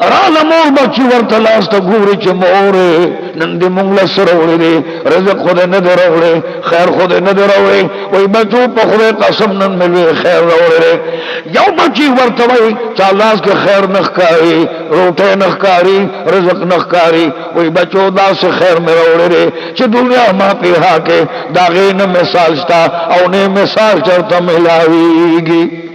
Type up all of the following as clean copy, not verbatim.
راله مور بچی ورته لاس ته ګوري چې مور نن دې مونږ له سره وړي دي رزق خو دې نه دی راوړی خیر خو دې نه دی راوړی وایي بچو په خدای قسم نن مې لوی خیر راوړی یو بچی ورته وایي چا لاس کې خیر نه ښکاري روټۍ نه ښکاري رزق نه ښکاري وایي بچو داسې خیر مې راوړی دی چې دنیا ما پیها کې د هغې نه مثال شته او نه مثال چېرته میلاویږي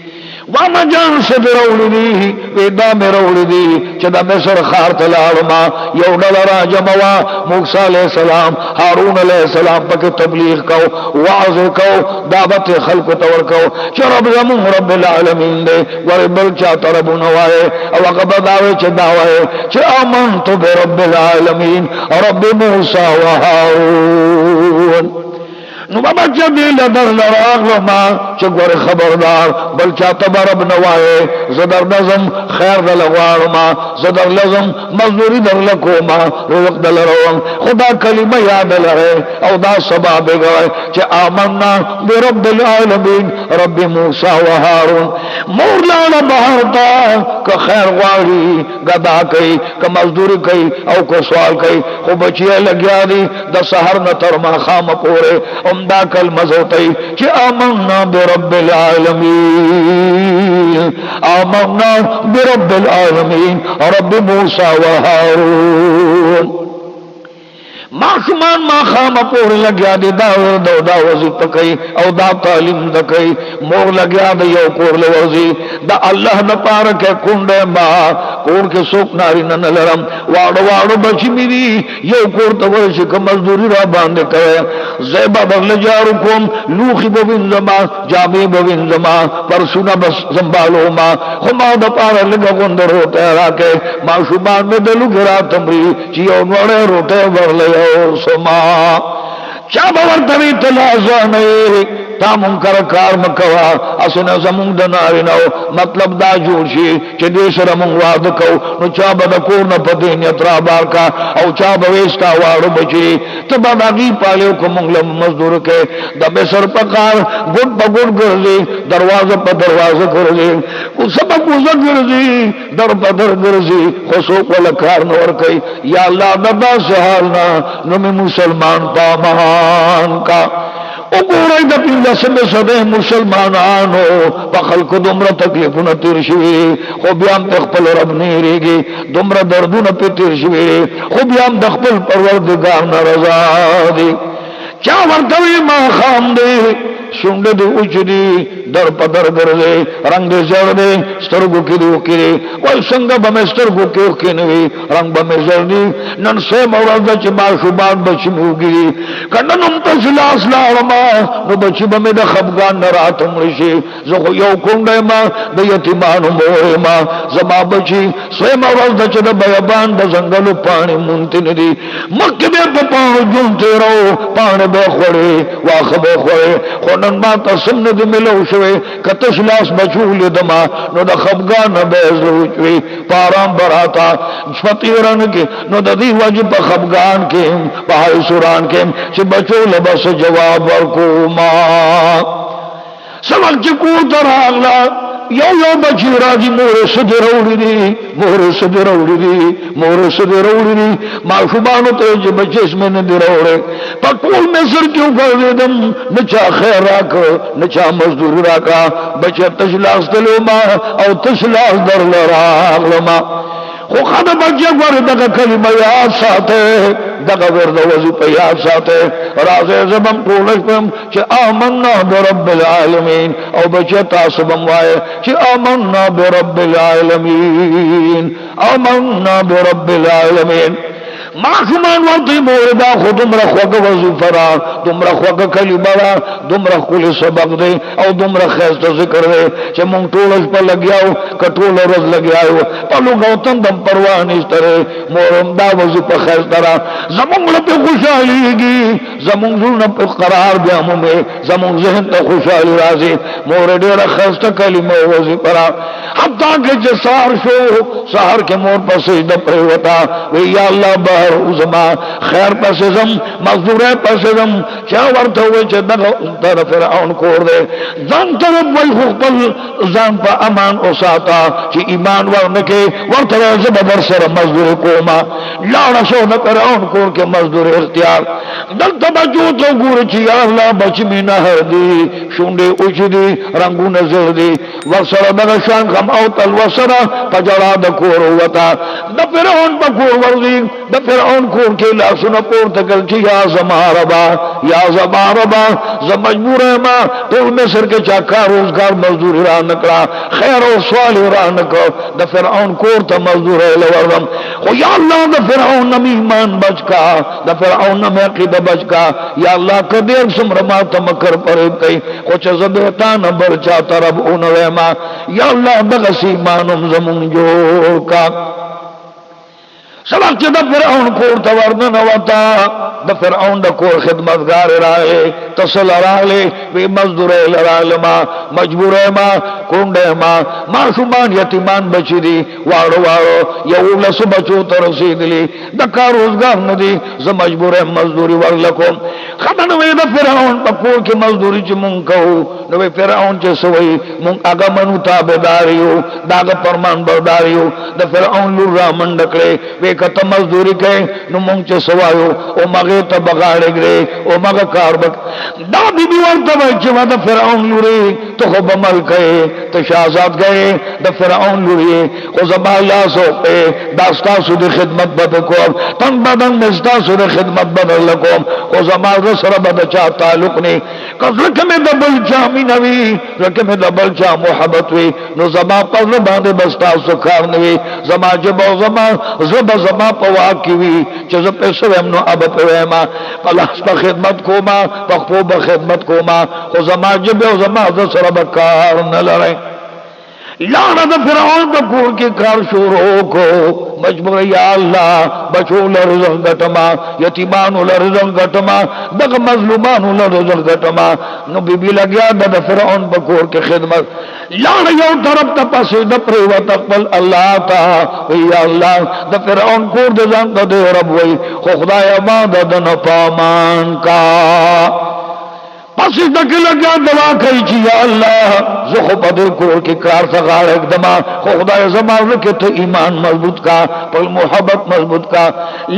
واما جان سے روڑی دی ویدا میں روڑی دی چدا مصر خار ته لاړم یو ډول راجموا موسی علیہ السلام هارون علیہ السلام پک تبلیغ کو واعظ کو دعوت خلق تور کو چې رب زمون رب العالمین دے ور بل چا طرب نوائے او هغه داوی چې داوی چې آمنت برب العالمین رب موسی و هارون نو بابا جبیل در لراغلما چه گوری خبردار بل چاہتا برب نوائے زدر نظم خیر دل غوارما زدر لظم مزدوری در لکوما رزق دل روم خدا کلمہ یاد لرے او دا سباب گئے چه آمنا برب العالمین رب موسیٰ و هارون مولانا بہرتا که خیر غواری گدا کئی که مزدوری کئی او کو سوال کئی خو بچیے لگیا دی دا سحر نتر ما خام پورے دا کلمہ ہوتی کہ آمنا برب العالمین آمنا برب العالمین رب موسیٰ و هارون معشمان ما خام پور لگیا دی دا وظیفہ کئی او دا تعلیم دا کئی مور لگیا دی یو کور لوزی دا اللہ نپارک کنڈے ما کور کے سوک ناری ننلرم وارو وارو بچی میری یو کور تورشی که مزدوری را باندے کرے زیبا بغل جارو کم لوخی بوین زما جامی بوین زما پرسونا بس زنبالو ما خما دا پارا لگا گندر ہوتا ہے راکے معشمان میں دلو گرا تمری چیو نوڑے روٹے برلے سما چا باور تبی تلازانے تا منکر کار مکوا اسنا زمون د نارینو مطلب دا جوړ شي چې دې سره مونږ واده کو نو چا به د کور نه پدې نیترا بار کا او چا به وستا واړو بچي ته به باغی پالو کوم مونږ مزدور کې د مصر په کار ګډ بګډ ګرځي دروازه په دروازه ګرځي او سبب وزن ګرځي در په در ګرځي خو سو کول کار نور کوي یا الله دبا سهالنا نو مسلمان پامان کا وګورئ د 15 صدې مسلمانانو په خلکو دومره تکلیفونه تیر شوي خو بیا هم خپل رب نه ریږي دومره دردونه په تیر شوي خو بیا هم د خپل پروردګار نه رضا دي چا ورته ما خام دی شونډه دی اوچ دی در په در ګرځي رنگ دې زړ دی سترګو کې دی وکړي وای څنګه به مې سترګو کې وکړي رنگ به مې زړ دی نن سه مورز چې ما شوبان بچ میوږي کله نو تاسو لاس لاړما نو بچ به مې د خفغان نه راتم شي زه یو کونډه ما د یتیمانو مور ما زما بچي سه مورز چې د بیابان د ځنګلو پانی مونږ نه دي مکه به په پاو جون تیرو پانی به خوري واخه به خوري نن ما تاسو نه دی ملو شوي کته خلاص بچول دما نو د خفغان به زوچوي پارام براتا شپتیرن کې نو د دې وجه په خفغان کې په سوران کې چې بچول بس جواب ورکوما سمج کو دراغلا یو بچی راځي مور سد وروړي دي مور سد وروړي دي مور سد وروړي دي ما شوبانو ته چې بچیس مې نه دی وروړي په ټول مصر کې وګرځیدم نه چا خیر راک نه چا مزدور راکا بچی تشلاس دلما او تشلاس در لراغلما خو خدای بچی ګور دغه کلمه یاد ساته دغه ورته وظیفه یاد ساته راځي زبم ټولم چې آمنا برب العالمین او بچی تاسو بم وای چې آمنا برب العالمین آمنا برب العالمین معشومان ورطی موردا خود دمرا خوک وظیفه را دمرا خوک کلمه را دمرا خول سبق دے او دمرا خیست ذکر دے چه مونگ طولش پا لگیاو کطول رز لگیاو پلو گوتن دم پروانیست رے مورم دا وظیفه خیست را زمونگ لپی خوشحالیگی زمون زړه په قرار بیا مومه زمون ذهن ته خوشالي راځي مور ډېره خسته کلمه وځي پرا حتی چې سحر شو سحر کې مور په سجده پریوتا وی یا الله بهر زما خیر پسې زم مزدوره پسې زم چا ورته وي چې دغه در فرعون کور دی ځان طرف وای خپل ځان په امان او ساته چې ایمان ورنکه ورته زبر سره مزدور کوما لاړ شو د فرعون کور کې مزدور اختیار دلته بچو ته ګور چې یا الله بچ می نه هردي شونډه اوچدي رنگونه زړ دي ورسره دغه شان غم او تل ورسره پجړه د کور وتا د فرعون په کور ورځي د فرعون کور کې لاسونه پورته کړ چې یا زما ربا ز مجبور ما ټول مصر کې چاکا روزگار مزدور را نکړه خیر او سوال را نکړه د فرعون کور ته مزدور لورم خو یا الله د فرعون نم ایمان بچکا د فرعون نم عقیده بچکا یا الله کدیر سمره ما تمکر پرې کوي خو چې زبېتان بل چا طرف اون ما یا الله دغه ایمانم زمون جوړ کا سبق چې د فرعون کور ته ورننه وتا د فرعون د کور خدمتگار راغی تصل راغلی وی مزدور لرالما مجبور ما کونډه ما شومان یتیمان بچی دي واړو یو لس بچو ته رسیدلی د کار روزګار نه دي زه مجبور مزدوري ورلکم خبره وی د فرعون په کور کې مزدوري چې مونږ کوو نو فرعون چې سوی مونږ هغه منو تابعداریو داغه فرمان برداریو د فرعون لور را منډکړي وی کته مزدوري کوي نو مونږ چې سوایو او مغه ته بغاړې او مغه کار بک دا بي ورته چې دا فرعون لوري ته خو بمل کوي ته شاهزاد گئے د فرعون لوري خو زما لاسو په داستا سود خدمت بد کوم تن بدن نستا سود خدمت بدل کوم خو زما سره بد چا تعلق نه کله کمه د بل چا مینوي لکه مې د بل چا محبت وي نو زما په باندې بستا سو کار نه وي زما جب زما زما په واکي وي چې زه په سوم نو اب په ما پلاس په خدمت کوما په خو به خدمت کوما خو زما جب زما سره بکار نه لړای لاړه د فرعون د کور کې کار شروع کو مجبور یا الله بچو لرزق غټما یتیمانو لرزق غټما دغه مظلومانو لرزق غټما نو بیبي لګیا د فرعون په کور کې خدمت لاړه یو طرف ته پاسې د پرو تقبل الله تا یا الله د فرعون کور د ځان د رب وای خو خدای ما د نه پامان کا پس دک لگا دعا کوي چې یا الله زه خو په دې کور کې کار څنګه اقدام خو خدای زمانه کې ته ایمان مضبوط کا پر محبت مضبوط کا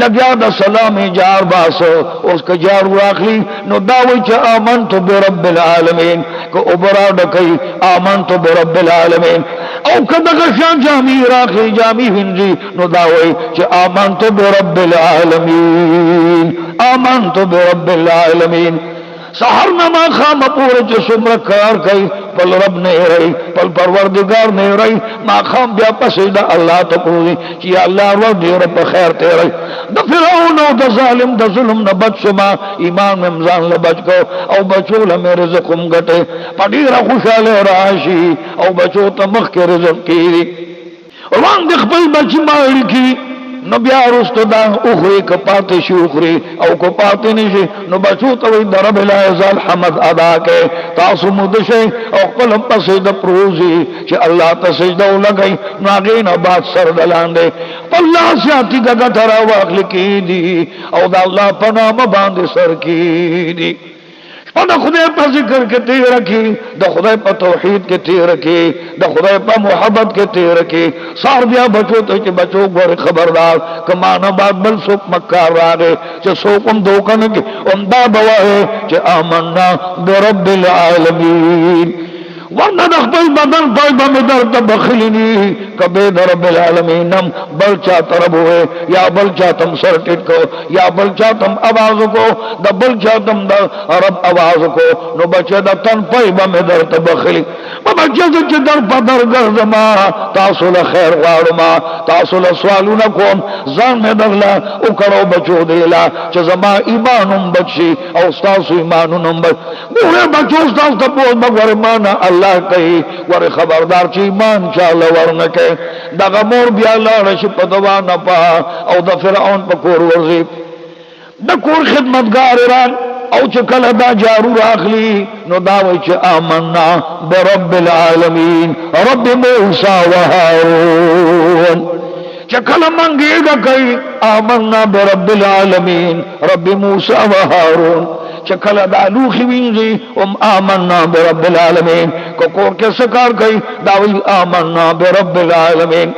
لگا د سلام جار باسو اوس کا جار واخلي نو دا وای چې آمنت برب العالمین کو اوبرا دکې آمنت برب العالمین او کداغه شان جامع راخي جامع هندي نو دا وای چې آمنت برب العالمین آمنت برب العالمین سحر نما خام پورے جو سمر کار گئی پل رب نے رہی پل پروردگار نے رہی ما خام بیا پسیدہ اللہ تکوزی چی اللہ رب رب خیر تے رہی دا فرعون او دا ظالم دا ظلم نہ بچ شما ایمان میں مزان لبچ کو او بچو لمی رزقم گٹے پڑیر خوشال راشی او بچو تمخ کے رزق کی وان دخبل بچ مالی کی نو بیا رستو دا اخری کپاتی شی اخری او کپاتی نشی نو بچو توی در رب العزال حمد ادا کے تاسو مدشی او قلم پسید پروزی چی اللہ تسجدو لگئی نو آگین بات سر دلاندے اللہ سیاتی کا گٹرا واقل کی دی او دا اللہ پنام باند سر کی دی دا خدای په ذکر کې تیر رکھی دا خدای په توحید کې تیر رکھی دا خدای په محبت کې تیر رکھی سار بیا بچو ته چې بچو غور خبردار کمانه بعد بل سوک مکار راغې چې سوکم دوکن کې دا بواه چې آمنا برب العالمین ورنہ نخبل بدن پای بمی در تبخلینی کبھی در رب العالمین نم بل چاہترب ہوئے یا بل چاہتم سرٹٹ کو یا بل چاہتم آواز کو دا بل چاہتم دا رب آواز کو نو بچے دا تن پای بمی در تبخلی بچے دا چی در پدر گرزما تاسول خیر غارما تاسول سوالو نکوم زان میں درلا اکڑو بچو دیلا چی زما ایمانم بچی او ستاسو ایمانم بچ بورے بچو ستاس تپوز مگر مانا اللہ کئی ور خبردار چی ایمان چاله ورنکه دغه مور بیا لاړ شي په دوا نه پا او د فرعون په کور ورځي د کور خدمتګار ایران او چې کله دا جارو راغلی نو دا وایي چې آمنا برب العالمین رب موسی و هارون. چې کله منګېږه کوي آمنا برب العالمین رب موسی و هارون. چې کله دا لوښي وینځي ام آمنا برب العالمین. که کور کې څه کار کوي دا وایي آمنا برب العالمین.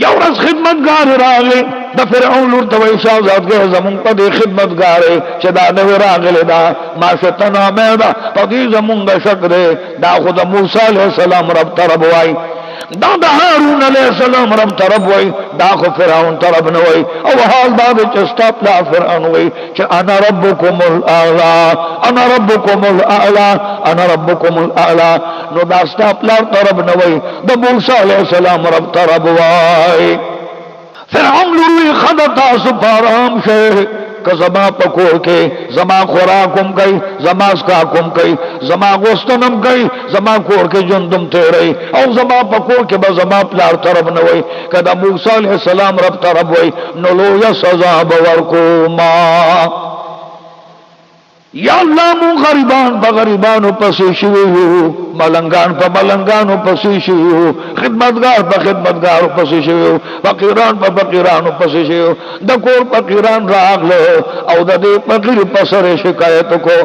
یو ورځ خدمتګار راغلی د فرعون لور ته وایي شهزادګۍ زمونږ په دې خدمتګارې چې دا نوې راغلې ده ماشته نامې ده په دې زمونږ شک دی دا خو د موسی علیه السلام رب ته رب وایي دا د هارون علیه السلام رب ته رب وایي دا خو فرعون ته رب نه وایي. او حال دا دی چې ستا پلار فرعون وایي چې انا ربکم الاعلی انا ربکم الاعلی انا ربکم الاعلی. نو دا ستا پلار ته رب نه وایي د موسی علیه السلام رب ته رب وایي. فرعون لوی خدا تاسو پارام شه که زما پکور کې زما خوراکم کوي زما اسکاکم کوي زما غوستنم کوي زما کور کې جندم تیری او زما پکور کې به زما پلار طرف نه وای. کدا موسی علیہ السلام رب طرف وای نو لو سزا باور ما یا الله مون غریبان په غریبانو پسې شویو ملنګان په ملنګانو پسې شویو خدمتګار په خدمتګارو پسې شویو فقیران په فقیرانو پسې شویو د کور فقیران راغله او د دې فقیر په سره شکایت کو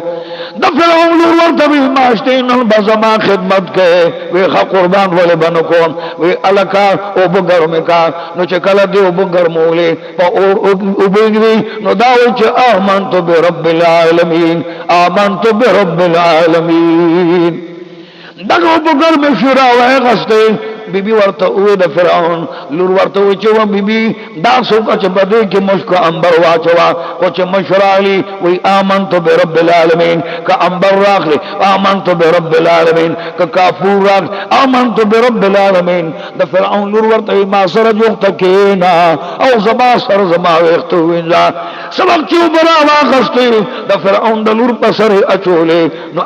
د فرعون لور ورته وی ماشته نن بزما خدمت کې وی خ قربان ولې بنو کوم وی الکا او بګرمه کا نو چې کله دی او بګرمولې په او بګوي نو دا و چې آمنت برب العالمین آمنت برب العالمین. دغه بګر مې شورا وای غسته بی بی ورته وې د فرعون لور ورته وې چې و بی بی دا څوک چې بده کې مشک انبر واچوا او چې مشرالي وې آمنت برب العالمین ک انبر راغلی آمنت برب العالمین ک کافور راغ آمنت برب العالمین. د فرعون لور ورته ما سره جوړ تکینا او زما سره زما وخت وینځه سبق چې برا واغسته د فرعون د لور په سره اچولې نو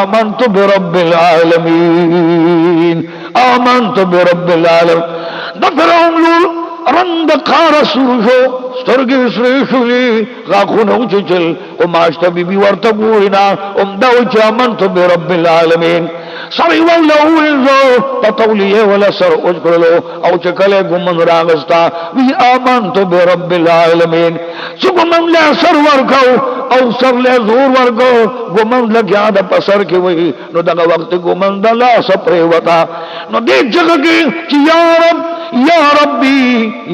آمنت برب العالمین آمنت برب العالمین. د فرعون لور رند قار سروشو سترګې سرې شولې غاښونه وچیچل او ماشته بی بی ورته ګورېنا همدا و چې آمنت برب العالمین. سړی وله ووینځو په تولیې وله سر اوچ کړلو او چې کله ګمن راغستا وی آمنت برب العالمین. چې ګمن له سر ورکو او سر له زور ورکو ګمن لګیا د پسر کې وی نو دغه وخت ګمن د لاس پرې وتا نو دې جگہ کې چې یا رب یا ربی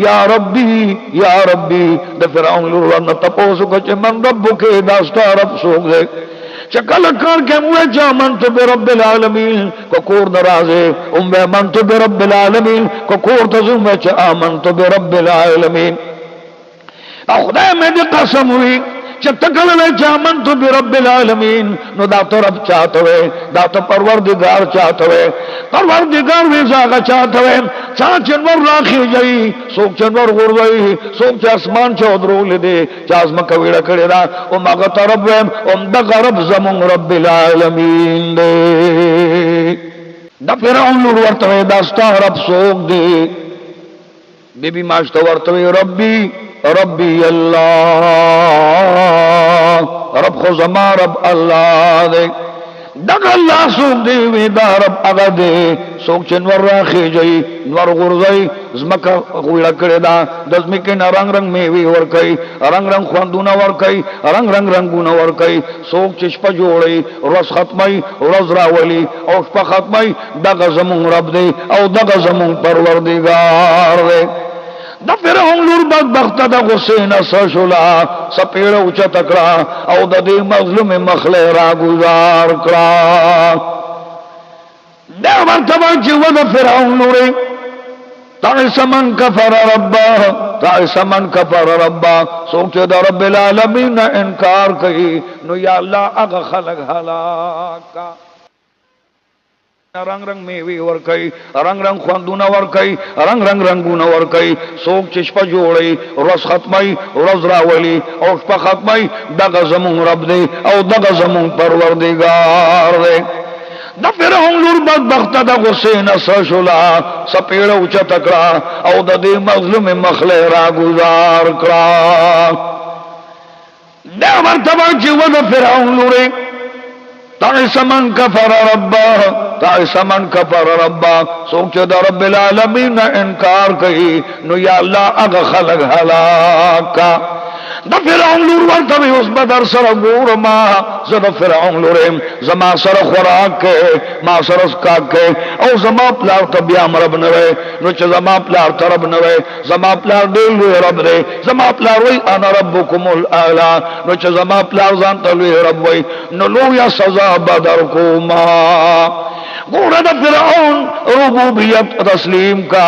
یا ربی یا ربی. د فرعون لور ورنه تپوسو کو چې من رب کې دا ستا رب څوک دی چې کله کار کې موږ چې آمنت برب العالمین کو کور ناراضه آمنت برب العالمین کو کور ته زوم چې آمنت برب العالمین. او خدای مې دې قسم وی چې تکله چې آمنت برب العالمین نو دا ته رب چاته وي دا ته پروردگار چاته وي پروردگار وی ځاګه چاته وي چا چې نور راخي جاي څوک چې نور ورځي څوک چې اسمان چې درول دي چې ازمکه ویړه کړی دا او ماګه ته رب وي او دغه رب زمون رب العالمین دی. د فرعون لور ورته دا ستا رب څوک دی بی بی ماشته ورته وی ربي ربی اللہ رب خو زما رب اللہ دے دغ اللہ سوک دے وی دا رب اگا دے سوک چه نور راخی جئی نور غرزئی زمکا خویڑا کرے دا دزمکن رنگ رنگ میوی ورکی رنگ رنگ خواندونا ورکی رنگ رنگ رنگونا ورکی سوک چشپ جوڑی رس ختمی رس راولی او شپ ختمی دغ زمون رب دے او دغ زمون پروردگار دے. د فرعون لور بدبخته د غسین سشلا سپیړه اوچا تکړه او د دې مظلوم مخله را گزار کړه. دا مرتبه چې و د فرعون لور تعس من کفر ربه تعس من کفر ربه څوک چې د رب العالمین انکار کوي نو یا الله هغه خلق هلاکا. رنگ رنگ میوی ورکی رنگ رنگ خواندونا ورکی رنگ رنگ رنگونا ورکی سوک چشپا جوڑی رس ختمی رس راولی او شپا ختمی دغا زمون رب دی او دغا زمون پروردگار دی. د فرعون لور بدبخت د غسین سشلا سپیړه اوچا تکړه او د دې مظلوم مخله را گزار کړه. دا مرتبہ چیو دا فرعون لورے تعس من کفر ربا تعس من کفر ربا سوچ دا رب العالمین انکار کئی نو یا اللہ اغا خلق حلاکا دا فرعون لور ورطبی اس بدر سر گور ما زد فرعون لوریم زما سر خوراک کے ما سر اسکاک کے او زما پلار تبیام رب نوے نو چه زما پلار ترب نوے زما پلار دیلوی رب دے زما پلار وی انا ربکم الاعلا نو چه زما پلار زانتلوی رب وی نو لو یا سزا بدر کو ما گورا دا فرعون ربوبیت تسلیم کا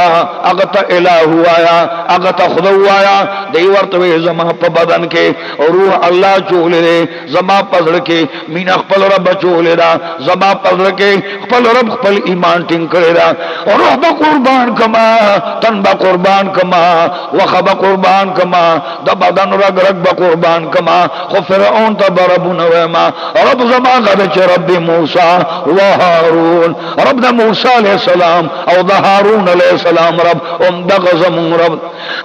اگتا الہ آیا اگتا خدو آیا دیورتوی زما پا بدن کے روح اللہ چولے دے زما پزر کے مین اخپل رب چولے دا زما پزر کے اخپل رب اخپل ایمان ٹنگ کرے دا روح با قربان کما تن با قربان کما وخ با قربان کما دا بدن رگ رگ با قربان کما خو فرعون تا بربو نویما رب زما غدچ رب موسیٰ و حارون رب دا موسیٰ علیہ السلام او دا حارون علیہ السلام رب ام دا غزمون رب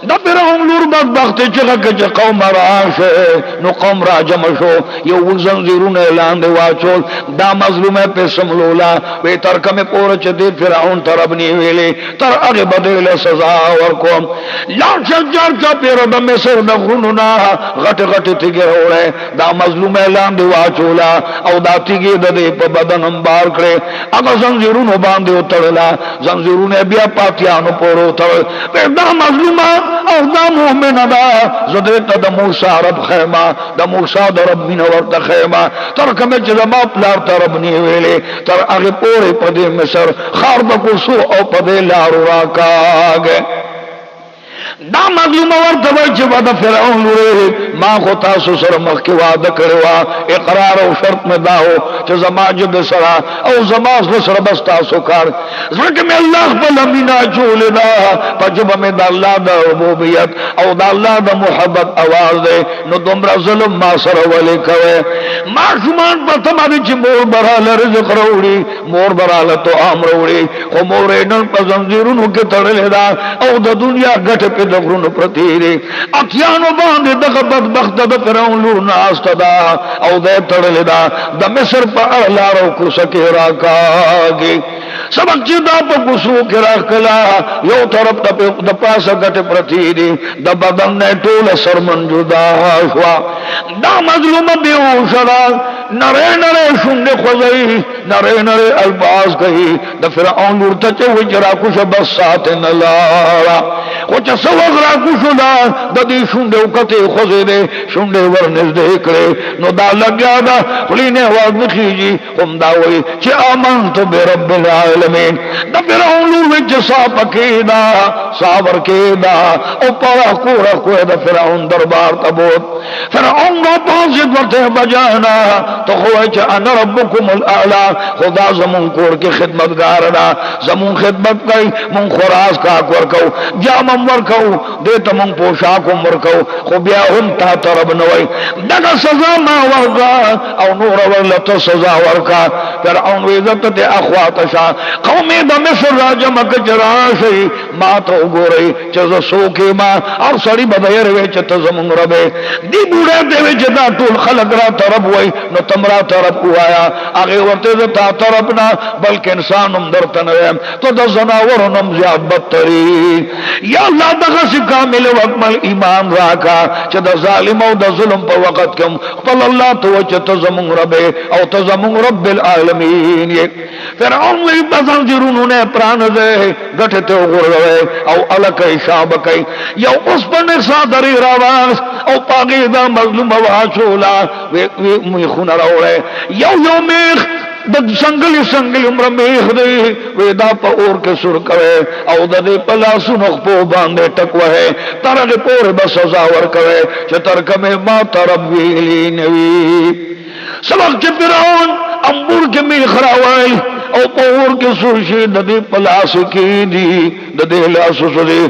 دا فرعون لور بدبخت چگا کچ قوم راش نو قوم را جمع شو یو زنزیرون اعلان دے واچول دا مظلوم پہ سملولا وی ترکم پورچ دے فرعون تربنی ویلے تر اگے بدل سزا ورکوم لار شجر کا پیر دا مصر دا غروننا غٹ غٹ تیگے ہو رہے دا مظلوم اعلان دے واچولا او دا تیگے دا دے پا بدن امبار کرے اگا زنزیرون باندے اترلا زنزیرون بیا پاتیانو پورو اتر دا مظلوم او دا مومن دا زدیتا دا موسیٰ رب خیمہ دا موسیٰ دا رب من ورد خیمہ تر کمی چیزا ما پلار تا رب نیویلے تر اگے پورے پدے مصر خار دا کسو او پدے لارو راکا آگے دا مظلوم ورطبای چی وعدہ فرعون لورے ما خو تاسو سر مخ کی وعدہ کروا اقرار و شرط میں داو چی زما جب سرا او زما اصل سر بس تاسو کار زرک میں اللہ بل امینا چولے دا پا جب میں دا اللہ دا ربوبیت او دا اللہ دا محبت آواز دے نو دمرا ظلم ما سر ولی کوئے ما شمان پر تمہاری چی مور برال رزق روڑی مور برال تو عام روڑی خو مور اینن پا زنزیرونو کے تڑلے دا او دا دنیا گھٹ پہ دغرون پرتیرے اتیانو باندے دغ بدبخت دا فرعون لور ناستا دا او دے تڑلے دا دا مصر پا اعلارو کسکے راکاگی سبق چی دا پا کسو کے راکلا یو طرف دا پاسا گٹ پرتیرے دا بدن نے ٹول سرمن جدا شوا دا مظلوم بیوشدا نرے نرے شنڈے خوزئی نرے نرے الباز کہی دا فرعون لور تچو جرا کش بس ساتھ نلارا کچھ سوگ را کشو دا دا دی شنڈے اکتے خوزے دے شنڈے ورنز دے کرے نو دا لگیا دا خلینے آواز نخیجی خم داوئی چی آمنتو بے رب العالمین دا فرعون لور وچ ساپ کے دا ساور کے دا او پارا کورا کوئے دا فرعون دربار تبوت فرعون را پانسید ورتے بجانا تو خوئے چی انا ربکم الاعلا خدا زمون کور کے خدمتگار دا زمون خدمت کئی من خوراز کاک ورکو جامم ورکو دیتا من پوشاکم ورکو خو بیا ہم تا ترب نوئی دگا سزا ما ورکا او نور ورلتا سزا ورکا فرعون ویزت دے اخواتشا قومی دا مصر راجہ مکہ جراشی ما تو گو رئی چیز سوکی ما اور سڑی بدیر وی چیتا زمون ربے دی بوڑے دے وی چیتا طول خلق را ترب وی نو تمرا ترب کو آیا آگے ورتے تا تربنا بلکہ انسانم در تنویم تو دا زناورنم زیاد بدتری یا اللہ دغس کامل وکمل ایمان راکا چا دا ظالم او دا ظلم پا وقت کم قل اللہ تو چا تزمون ربے او تزمون رب العالمین یہ فرعون وی بزن جرونو نے پرانزے گٹھتے غرغوے او علکی شابکی یو اس پر نقصہ دری رواز او پاگی دا مظلوم واشولا وی خون روڑے یو میخ دا سنگلی سنگلی عمر میخ دے ویدا پا اور کے سر کوئے او دا دے پلا سنخ پو باندے ٹکوئے ترگ پور بس ازاور کوئے چتر کمے ما ترب ویلی نوی سبق چی فرعون امبور کے میخ راوائی او پور کې سوشي د دې پلاس کې دي د دې لاس سره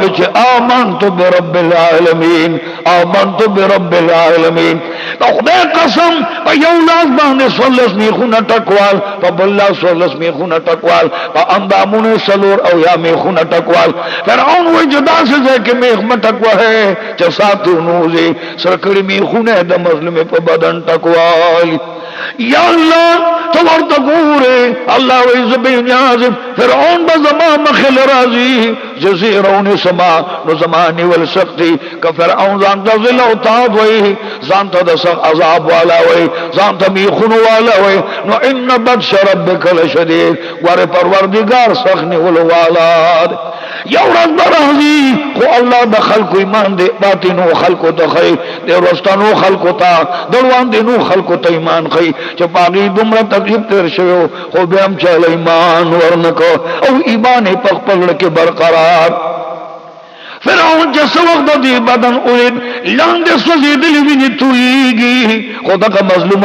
کې چې آمنت برب العالمین آمنت برب العالمین خدای قسم په یو لاس باندې سولس میخونه ټکوال په بل لاس سولس میخونه ټکوال په اندامونه سلور او یا میخونه ټکوال فرعون وای جدا څه کې میخ مټکوه ہے چې ساتو نوځي سرکړی میخونه د مظلوم په بدن ټکوال یا الله تو ورته ګوره الله وی زبین یاز فرعون بزما مخل راضی جزیرون سما نو زمانی والسختی که فرعون ځان ته ذل او تاب وی ځان ته د سخت عذاب والا وی ځان ته میخون والا وی نو ان بطش ربک لشدید ور پروردگار سخت نیول والا یو ورځ راځي خو الله د خلکو ایمان دی باطنو خلکو ته خی د ورستانو خلکو ته دروان دینو خلکو ته ایمان خی چې پاغي دومره تکلیف تیر شوی خو بیا هم چل ایمان ورنکو او ایمان په خپل کې برقرار فرعون جس وقت دی بدن اولید لاندې سوزیدلی ویني تویږي خدا کا مظلوم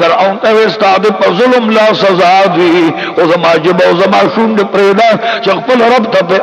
فرعون ته استاد په ظلم لا سزا دی او زما جب او زما شوند پرېدا چې خپل رب ته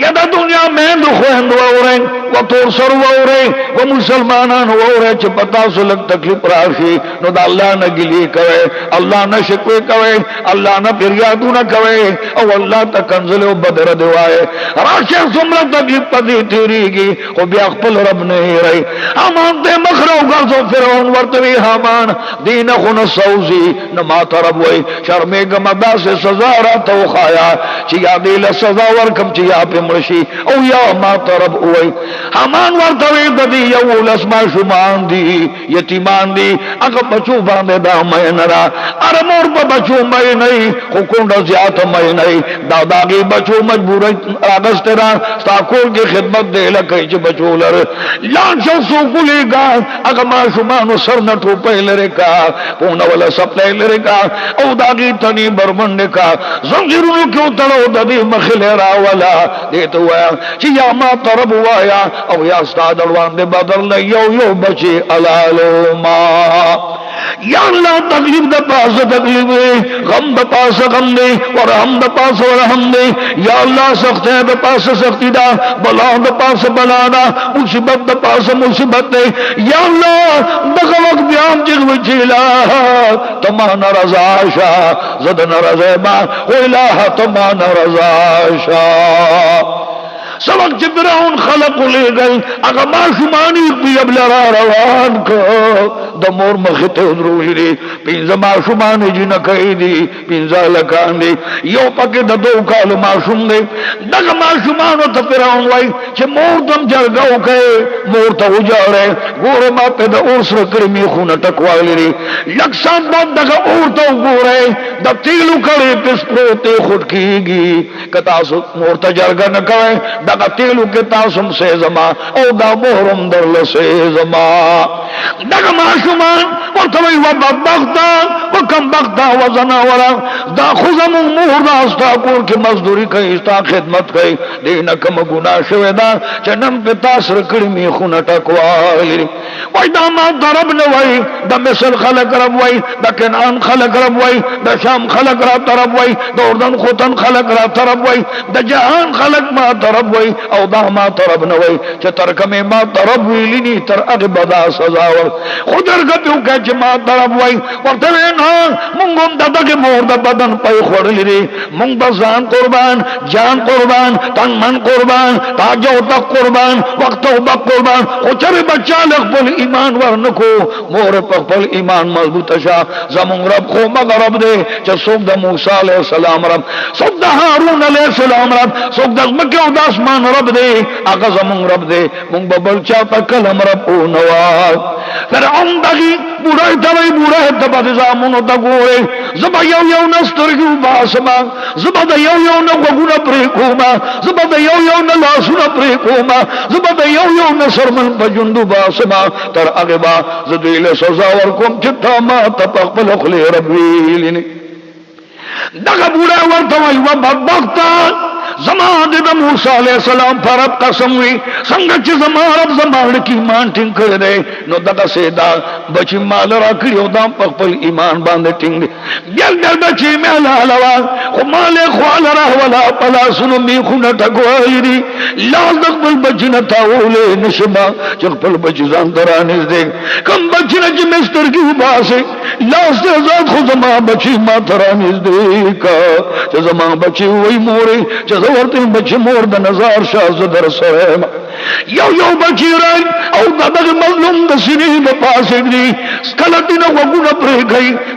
یا د دنیا میں دو خوند وورے و تور سر وورے و مسلمانان وورے چې پتا سو لګ تکلیف راشي نو د الله نه ګلی کوي الله نه شکوي کوي الله نه فریادونه کوي او الله ته کنزل او بدر دیوای راشه څومره تکلیف پدې تیریږي او بیا خپل رب نه هېري امان دې مخرو ګرځو فرعون ورته وی حامان دین خو سوزي نه ما ترب وای شرمېګه مدا سے سزا را تو خایا چې یادې له سزا ورکم چې یا په مرشي او یا ما ترب وای حامان ورته وی د دې یو لسما شومان دي یتیمان دي هغه بچو باندې دا مې نه را ار مور په بچو مې نه خو کوم زیات مې نه دا داګي بچو مجبور راغست را تاکور کې خدمت دی لکه چې بچو لر لان شو سو ګلېګا هغه ما شومان سر نه ټوپې لره کا پونه ولا سپلې لره کا او داګي تني برمنډ کا زنجیرونو کې تړو د دې مخله را ولا دې ته وایا چې یا ما ترب وایا او یا استاد روان دې بدل یو بچي الالو ما یا اللہ تکلیف دا پاس تکلیف دے غم دا پاس غم دے ورحم دا پاس ورحم دے یا اللہ سخت ہے دا پاس سختی دا بلا دا پاس بلا دا مصیبت دا پاس مصیبت دے یا اللہ دغا وقت بیام جگ وچیلا تمانا رضا شا زدنا رضا ما و الہ تمانا رضا شا سبق چې فرعون خلق لے گئی اگا ما شمانی بیب لرا روان کو د مور مخته درولی دی پینځه ما شمانی جن کئی دی پینځه لکان دی یو پکې د 2 کال ما شوم دی دغه ما شمانو ته فرعون وای چې مور دم جرګاو کړي مور ته وجاړه ګوره ما په د اور سره کړی می خونه ټکوالی دی لکسان بعد دغه اور ته وګوره د تیلو کړي پس پروته خود کیږي کتا سو مور ته جرګا نه کوي دغه تیلو کې تاسو سه زما او دا مهرم درل سه زما دغه معشومان ورته وي وبختا وکم بختا وزناورا دا خزم مهر دا استا کور کې مزدوری کوي استا خدمت کوي دینه کوم ګناه شوی دا چې نن په تاسو کړی می خونه ټکوالي وای دا ما ضرب نه وای د مصر خلق رب وای د کنعان خلق رب وای د شام خلق را طرف وای د اردن خوتن خلق را طرف وای د جهان خلق ما طرف وای او دا ما طرف نه وای چې ترکمه ما طرف ویلینی تر هغه بدا سزا ور خودرګه پیو کې چې ما طرف وای ورته نه مونږ دغه مور د بدن پي خورلې دي مونږ بزان قربان جان قربان تن من قربان تاج او تک قربان وقت او بق قربان او چر بچا خپل ایمان ورنکو مور په خپل ایمان مضبوط شه زمون رب خو مغرب دے چې څوک د موسی علیہ السلام رب څوک د هارون علیہ السلام رب څوک د مکه او د اسمان رب دے هغه زمون رب دے مونږ به بل چا په کلم رب او نواز فرعون دغی بوډای دوی بوډای د بد زامونو د ګورې زما یو نسترګو باسما زما د یو نه وګونه پرې کوما زما د یو نه لاسونه پرې کوما زما د یو نه سرمن بجوندو باسما تر هغه با زدویل سزا ورکوم چې تا ما ته خپل خلی رب ویلنی دغه بوډا ورته وای و بدبخت زمان دے موسی علیہ السلام پر رب قسم وی څنګه چې زمان رب زمان کی ایمان ټینګ کړی دی نو دغه سیدا بچی مال را کړیو دا په خپل ایمان باندې ټینګ دی ګل بچی مال علاوه خو مال خو لره ولا پلا سنو می خو نه ټکوي دي لاس د خپل بچی نه تاولې نشما چې خپل بچی ځان درانه دي کم بچی نه چې مستر کی باسه لاس دې ځان خو زما بچی ما درانه دي کا چې زما بچی وای مورې چې ورته بچی مور د نظر شاز در سره یو بچی راي او دغه مظلوم د سینې په پاسه دي سکلتینه وګونه پرې گئی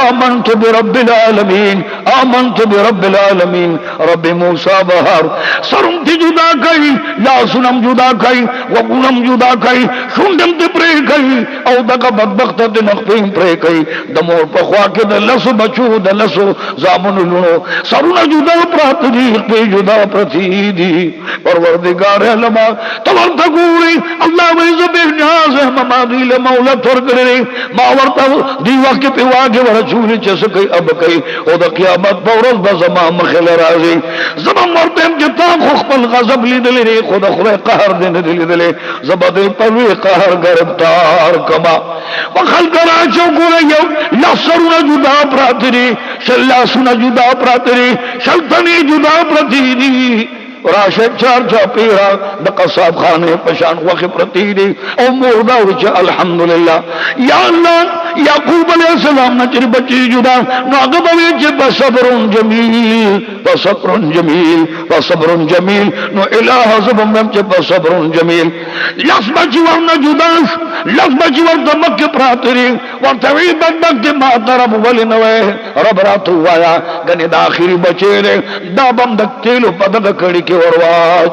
آمنت برب العالمین آمنت برب العالمین رب موسی بهار سرم ته جدا کوي لاسونم جدا کوي وګونم جدا کوي شوندم ته پرې کوي او دغه بدبخت د نخپین پرې کوي د مور په خوا کې د لسو بچو د لسو زامن لونو سرونه جدا پراته دي په جدا پرتی دي پروردگار علما تور تقولي الله ويزبه ناز ما دي مولا تور کړي ما ورته دی وخت په واګه ورچول چې څه کوي اب کوي او د قیامت په ورځ به زما مخل راځي زما مرته چې تا خپل غضب لیدلې خود خدای قهر دې نه لیدلې زبده په وی قهر گرفتار کما وخلق راچو ګور یو لسرونه جدا پراتري شلاسونه جدا پراتري شلتنی جدا پراتري راشد چار چاپیرا د قصاب خانه پشان وخت پرتی دی او مردا وچ الحمدلله یا الله یعقوب علیہ السلام نچر بچی جدا ناغب وچ بصبر جمیل بصبر جمیل بصبر جمیل نو الہ زبم وچ بصبر جمیل لفظ بچی ورنہ جدا لفظ بچی ورنہ مکہ پراتری ورتوی بدبخت ما طرف ول نوے رب راتو وایا گنی دا اخری بچی رے دا بم دکتیلو پدد کڑی ورواج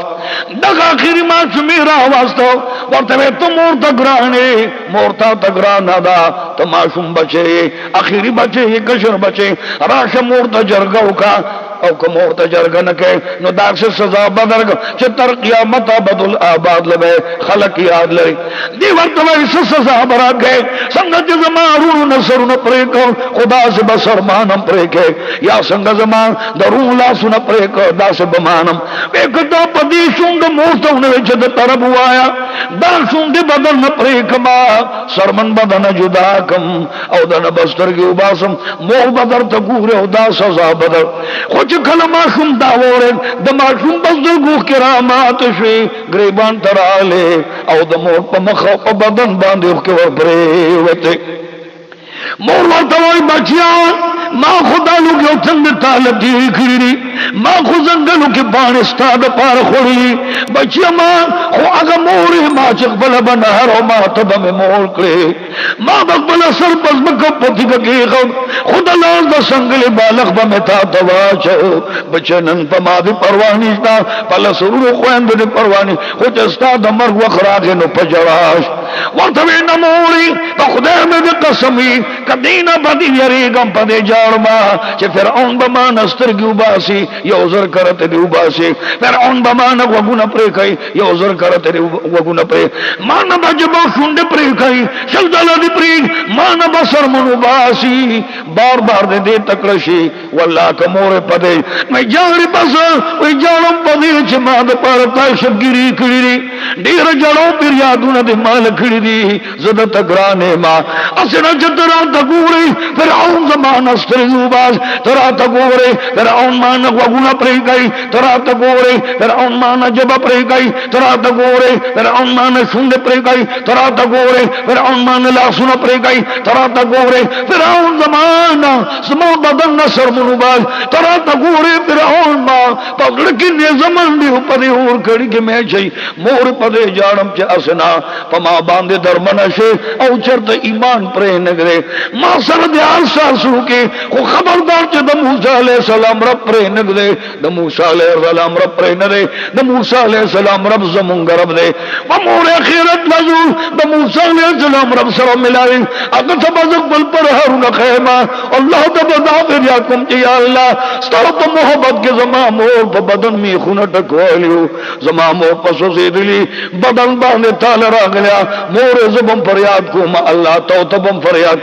دغه اخیری ما شمیرا واسطو ورته ته مور تګرانه مورتا تګرانه دا تماشوم بچي اخیری بچي کشر بچي راشه مور ته جرګو کا او کوم ورته جرګ نه کې نو دا سزا بدرګ چې تر قیامت بدل آباد لبه خلق یاد لري دی ورته وایي سزا برګه څنګه چې زمارو نصر نه پرې کو خدا سے بسر مانم پرې کې یا څنګه زما درو لا سن پرې کو دا سے بمانم وکړه پدې شوند موته چې د طرف وایا دا شوند بدل نه پرې کما سرمن بدن جدا کم او د بسترګي وباسم مو بدر ته ګوره او دا سزا بدل چې کله ماشوم دا وره د ماشوم بزرګو کرامات شي غریبان تراله او د مور په مخ او بدن باندې کې ورپرې وته مور ورته وای بچیا ما خدا لوګ یو څنګه طالب دی کړی ما خو زنګلو کې باندې ستاد پار خوري بچیا ما خو هغه مور ما چې بل بنهر او ما ته به مور کړی ما بل سر پس مکه پتی کې خدا لاس د سنگل بالغ به متا دواچو بچنن په ما دي پرواني تا پل سرو خويند دي پرواني خو چې ستاد مرګ وخراغه نو پجواش ورته نه موري په خدای مې قسمي کدینا بدی یریګم پدې جاړما چې فرعون به ما نسترګو باسي یو زر کرته دی وباسي فرعون به ما نه وګونه پرې کوي یو زر کرته دی وګونه پرې ما نه بجبو شوند پرې کوي شلدل دی پرې ما نه بسر منو باسي بار بار دې تکړشي والله کومره پدې مې جاړي بس وې جاړم پدې چې ما د پرتا شګيري کړی ډیر جړو پر یادونه دې مال کړی دي زړه تګرانه ما اسنه جترا تګوري فرعون زمان استرزو باز ترا تګوري فرعون ما نه وګونه پرې کوي ترا تګوري فرعون ما نه جب پرې کوي ترا تګوري فرعون ما نه شوند پرې کوي ترا تګوري فرعون ما نه لاسونه پرې کوي ترا تګوري فرعون زمان سمو بدن نصر منو باز ترا تګوري فرعون ما پګړ کې نه زمان دی په اور کړي کې مې چي مور پدې جاړم چې اسنا پما باندې درمنه شي او چرته ایمان پرې نګره ما سره دې آساسو کې خو خبردار چې د موسی عليه السلام رب پرې نګره د موسی عليه السلام رب پرې نه د موسی عليه السلام رب زمونږ رب دې و مور اخرت لزو د موسی عليه السلام رب سره ملاوي اګه تبذک بل پر هرونه خیمه الله تبارک یا کوم چې یا الله ستاسو په محبت کې زما مور په بدن می خونه ټکولیو زما مور په سوزیدلی بدن باندې تعالی راغلیا مور زبم فریاد کوم الله تو تبم فریاد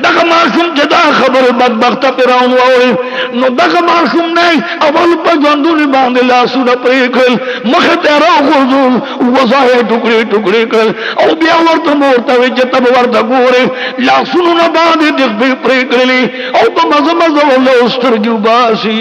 دغه معصوم جدا خبر بدبخت پیراون ووري نو دغه معصوم نه اول په ژوندون باندې لاسونه پرې کړل مخ ته راغورځول وځای ټوکړي ټوکړي کړل او بیا ورته مورته چې تب ورته ګوره لاسونه باندې د پرې کړلې او په مزه مزه ولې سترګې وباسي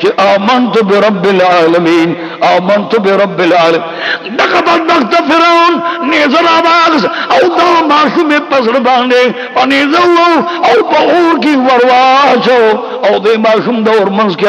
چې آمنت برب العالمین آمنت برب العالمین دغه بدبخت فرعون نظر آواز او دا ماشوم پسړ باندې انیزو او په اور کې ورواچو او د ماشوم د ورمنځ کې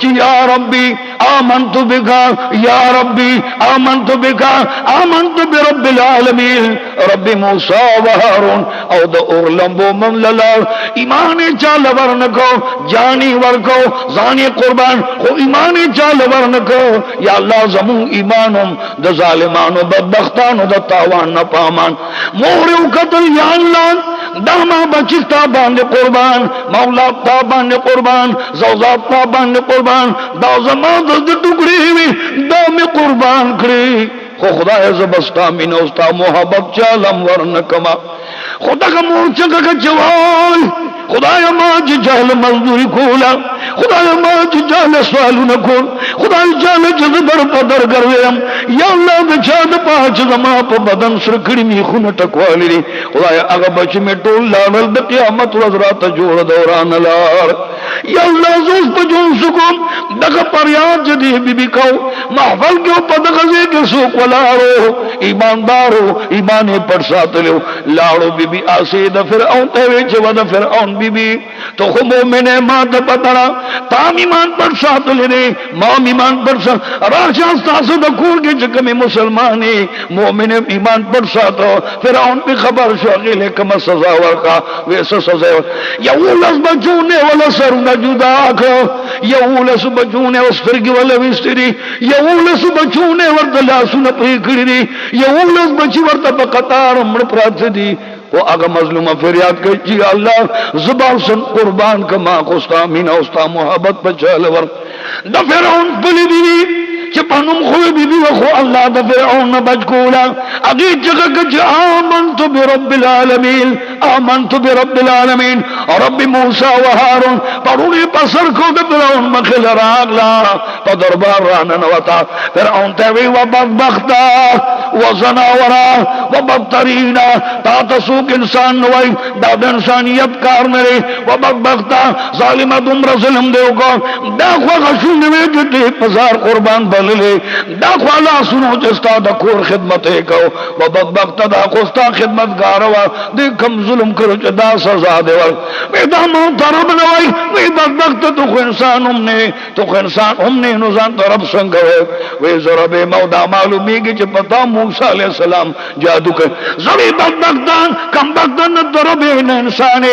چې یا ربي آمنت بك یا ربي آمنت بك آمنت برب العالمین رب موسی و هارون او د اور لمبو مملل ایمان چاله ورنکو جانی ورکو زانی قربان خو ایمان چال ورنکو یا اللہ زمون ایمانم دا ظالمانو بدبختانو دا تاوان نپامان موریو قتل یا اللہ داما بچستا باند قربان مولا تا باند قربان زوزات تا باند قربان دا زمان دا ٹکڑی ہوئی دا میں قربان کری خو خدا زبستا من اوستا محبت چالم ورنکما خدا کا مورچہ کا جوال خدایا ما جهل مزدوری کولا خدایا ما جهل سوالو نکول خدایا جهل جذبر پدر کرویم یا اللہ بچا دا پاچ زما پا بدن سرکڑی می خون ٹکوالی لی خدایا اگا بچ میں ٹول لانل دا قیامت وزرات جوڑ دوران لار یا اللہ زوز پا جون سکم دکا پریاد جدی بی بی کھو محفل کیوں پا دغزے کے سوک ولارو ایماندارو ایمانے پر ساتھ لیو لارو بی بی آسی دا فرعون تیوے چوا دا فرعون بی بی تو خو مومن مات پترا تام ایمان پر ساتھ لینے مام ایمان پر ساتھ راشان ستاسو دا کور کے چکمی مسلمانی مومن ایمان پر ساتھو فرعون بھی خبر شو اگیلے کم سزا ورکا ویسا سزا ورکا یولس بچونے والا سر جدا آکھو یولس بچونے وسترگی والا وستری یولس بچونے ورد لاسو نپری کری یولس بچی ورد پا قطار امر پرات دی وہ اگر مظلومہ فریاد کہ جی اللہ زبان سن قربان کما خوستا مین اوستا محبت بچال ور دا فرعون پلی بیوی چی پانم خوی بیوی وخو اللہ دا فرعون بچ کولا اگی جگہ کچھ آمنت برب العالمین آمنت برب العالمین رب موسیٰ و ہارون پرونی پسر کو دا فرعون مخل راگلا پا دربار راننوتا فرعون تیوی و بدبختا و زناورا و بدترینا تا تسوک انسان نوائی داد انسانیت کار نرے و بدبختا ظالمت عمر ظلم دیو کو دا خواہ غشون نوے جتے پزار قربان بللے دا خواہ لا سنو جستا دا کور خدمتے کو و بدبختا دا خوستا خدمت گاروا دے کم ظلم کرو چا دا سزا دے ور ویدہ محترم نوائی وی بدبختا تو خو انسان ہم نے نوزان تو رب سنگوے وی ضرب مودا معلومی کی چا پتا موسیٰ علیہ السلام جادو کر زوی بدبختان کم بختان ضرب انسانے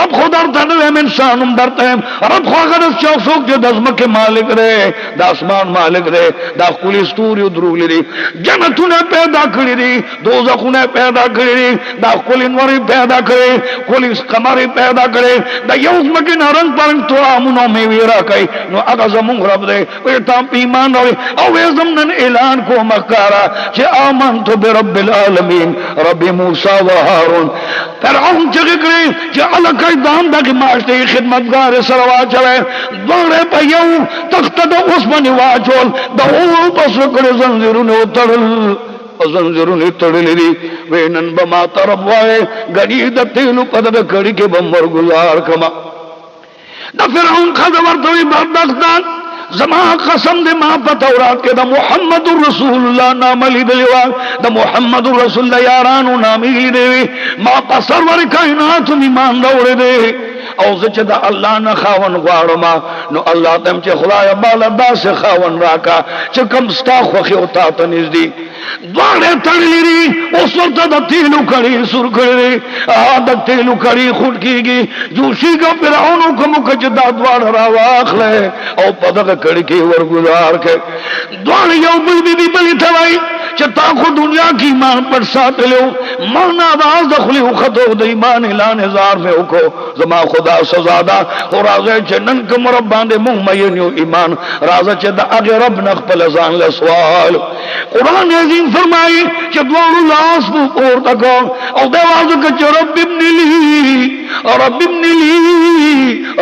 رب خودر تنویم انسانم درتیم رب خواہرس چوسوک جو دزمک مالک رہے دا اسمان مالک رہے دا قولی ستوری درولی ری جنتونے پیدا کری ری دوزخونے پیدا کری ری دا قولی انوری پیدا کرے قولی قمری پیدا کرے دا یوزمکی نرنگ پرنگ تو آمونو میں ویرا کئی نو اگا زمون رب دے ویتا پیمان روی او ویزمنن اعلان کو مکارا چے آمنتو برب العالمین رب موسیٰ و ہارون فرعون چگی کری چے علقائی دام دا کی معاشتے خدمتگار سروا چلے دوڑے پا یو تخت دا عثمانی واچول دا او پسکر زنزیرون اترل زنزیرون اترلی دی وینن بما طرف وائے گنی دا تیلو قدر کری کے بمبر گزار کما دا فرعون خدور توی بدبختان زمان قسم دے ما پا تورات کے دا محمد رسول اللہ نام لی دلیوا دا محمد رسول اللہ یارانو نامی لی دے ما پا سرور کائنات ایمان دوڑے دے او زچ دا اللہ نا خاون غوارما نو اللہ تم چے خدای بالا دا سے خاون راکا چے کم ستا خوخی اتا تنیز دی دوارے تڑلی ری اس وقت دا تیلو کڑی سر کڑی دا تیلو کڑی خود کی گی جوشی کا فرعونو کمو کچ دا دوار رواخ لے او پدق کڑی کی ورگزار کے دوار یو بی بی بلی توائی چتا خود دنیا کی ایمان پر ساتھ لیو مانا آواز دخلی خطو دا ایمان اعلان ہزار میں اکو زما خدا سزادا اور رازے چے ننک مربان دے محمینیو ایمان رازے چے دا اگے رب نخپل ازان لے سوال قرآن عظیم فرمائی چے دوار اللہ اسمو پور تکو او دے وازو کچے رب ابن لی